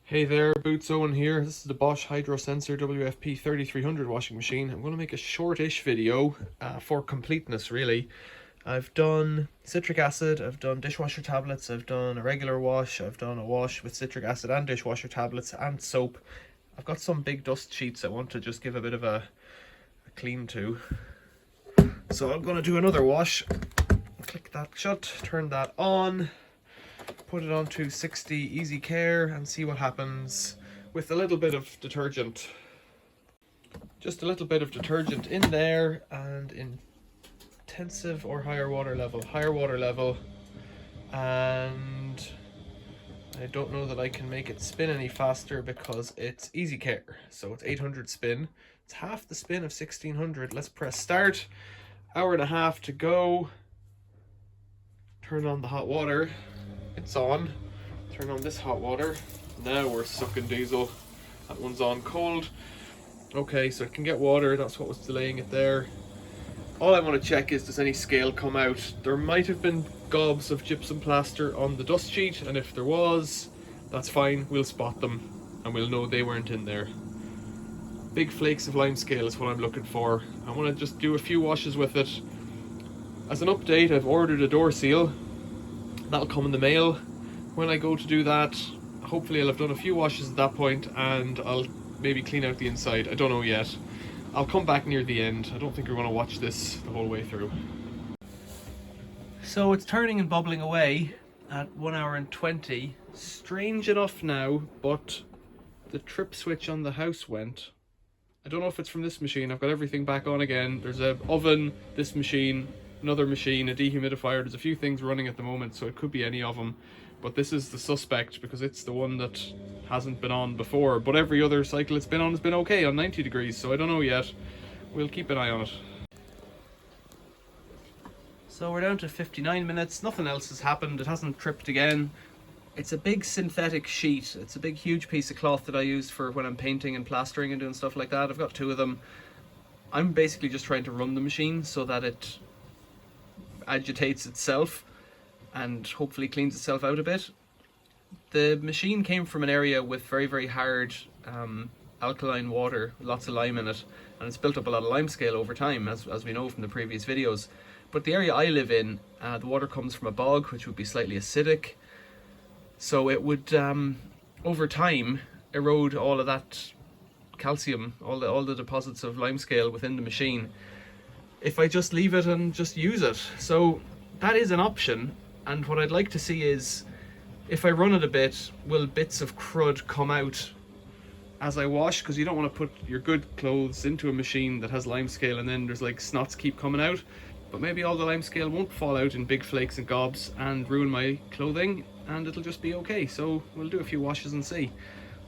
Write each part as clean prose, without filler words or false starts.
Hey there, Boots Owen here. This is the Bosch Hydro Sensor WFP3300 washing machine. I'm going to make a shortish video for completeness, really. I've done citric acid, I've done dishwasher tablets, I've done a regular wash, I've done a wash with citric acid and dishwasher tablets and soap. I've got some big dust sheets I want to just give a bit of a clean to. So I'm going to do another wash. Click that shut, turn that on. Put it onto 60 Easy Care and see what happens with a little bit of detergent. Just a little bit of detergent in there and intensive or higher water level. Higher water level, and I don't know that I can make it spin any faster because it's Easy Care. So it's 800 spin. It's half the spin of 1600. Let's press start. Hour and a half to go. Turn on the hot water. It's on. Turn on this hot water. Now we're sucking diesel. That one's on cold. Okay, so it can get water. That's what was delaying it there. All I want to check is, does any scale come out? There might have been gobs of gypsum plaster on the dust sheet, and if there was, that's fine. We'll spot them and we'll know they weren't in there. Big flakes of limescale is what I'm looking for. I want to just do a few washes with it. As an update, I've ordered a door seal. That'll come in the mail. When I go to do that, hopefully I'll have done a few washes at that point and I'll maybe clean out the inside. I don't know yet. I'll come back near the end. I don't think we're going to watch this the whole way through. So it's turning and bubbling away at 1 hour and 20. Strange enough now, but the trip switch on the house went. I don't know if it's from this machine. I've got everything back on again. There's an oven, this machine, another machine, a dehumidifier. There's a few things running at the moment, so it could be any of them. But this is the suspect because it's the one that hasn't been on before. But every other cycle it's been on has been okay on 90 degrees, so I don't know yet. We'll keep an eye on it. So we're down to 59 minutes. Nothing else has happened. It hasn't tripped again. It's a big synthetic sheet. It's a big, huge piece of cloth that I use for when I'm painting and plastering and doing stuff like that. I've got two of them. I'm basically just trying to run the machine so that it agitates itself and hopefully cleans itself out a bit. The machine came from an area with very, very hard alkaline water, lots of lime in it, and it's built up a lot of limescale over time, as we know from the previous videos. But the area I live in, the water comes from a bog, which would be slightly acidic, so it would over time erode all of that calcium, all the deposits of limescale within the machine, if I just leave it and just use it. So that is an option, and what I'd like to see is, if I run it a bit, will bits of crud come out as I wash? Because you don't want to put your good clothes into a machine that has limescale and then there's like snots keep coming out. But maybe all the limescale won't fall out in big flakes and gobs and ruin my clothing, and it'll just be okay. So we'll do a few washes and see.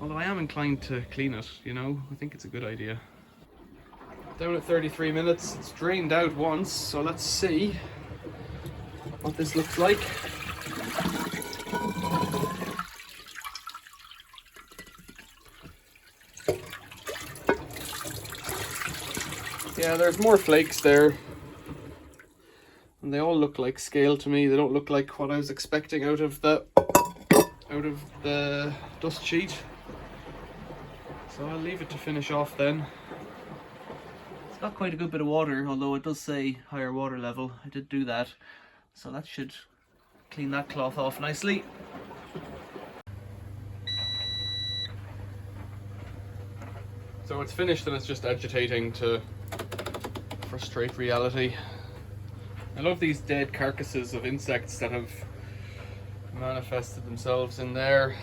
Although I am inclined to clean it, you know, I think it's a good idea. Down at 33 minutes, it's drained out once, so let's see what this looks like. Yeah, there's more flakes there. And they all look like scale to me. They don't look like what I was expecting out of the dust sheet. So I'll leave it to finish off then. It's got quite a good bit of water, although it does say higher water level. I did do that. So that should clean that cloth off nicely. So it's finished and it's just agitating to frustrate reality. I love these dead carcasses of insects that have manifested themselves in there.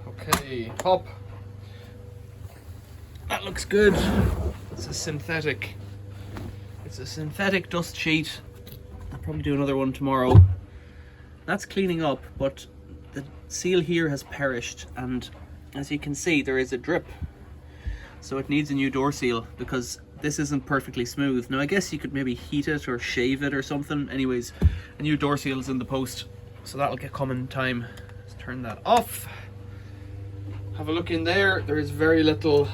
Okay, pop. That looks good. It's a synthetic dust sheet. I'll probably do another one tomorrow. That's cleaning up, but the seal here has perished, and as you can see, there is a drip. So it needs a new door seal because this isn't perfectly smooth. Now I guess you could maybe heat it or shave it or something. Anyways, a new door seal is in the post, so that'll get coming in time. Let's turn that off. Have a look in there. There is very little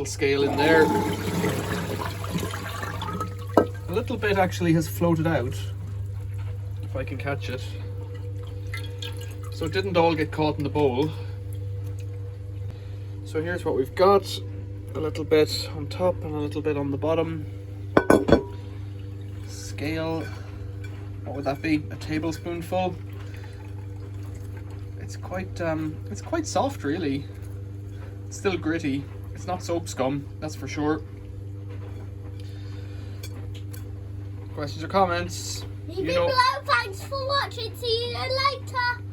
scale in there. A little bit actually has floated out, if I can catch it. so it didn't all get caught in the bowl. So here's what we've got. A little bit on top and a little bit on the bottom. Scale, what would that be? A tablespoonful. It's quite soft, really. It's still gritty. It's not soap scum, that's for sure. Questions or comments? Leave it below. Thanks for watching. See you later.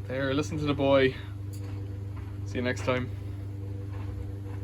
There, listen to the boy. See you next time.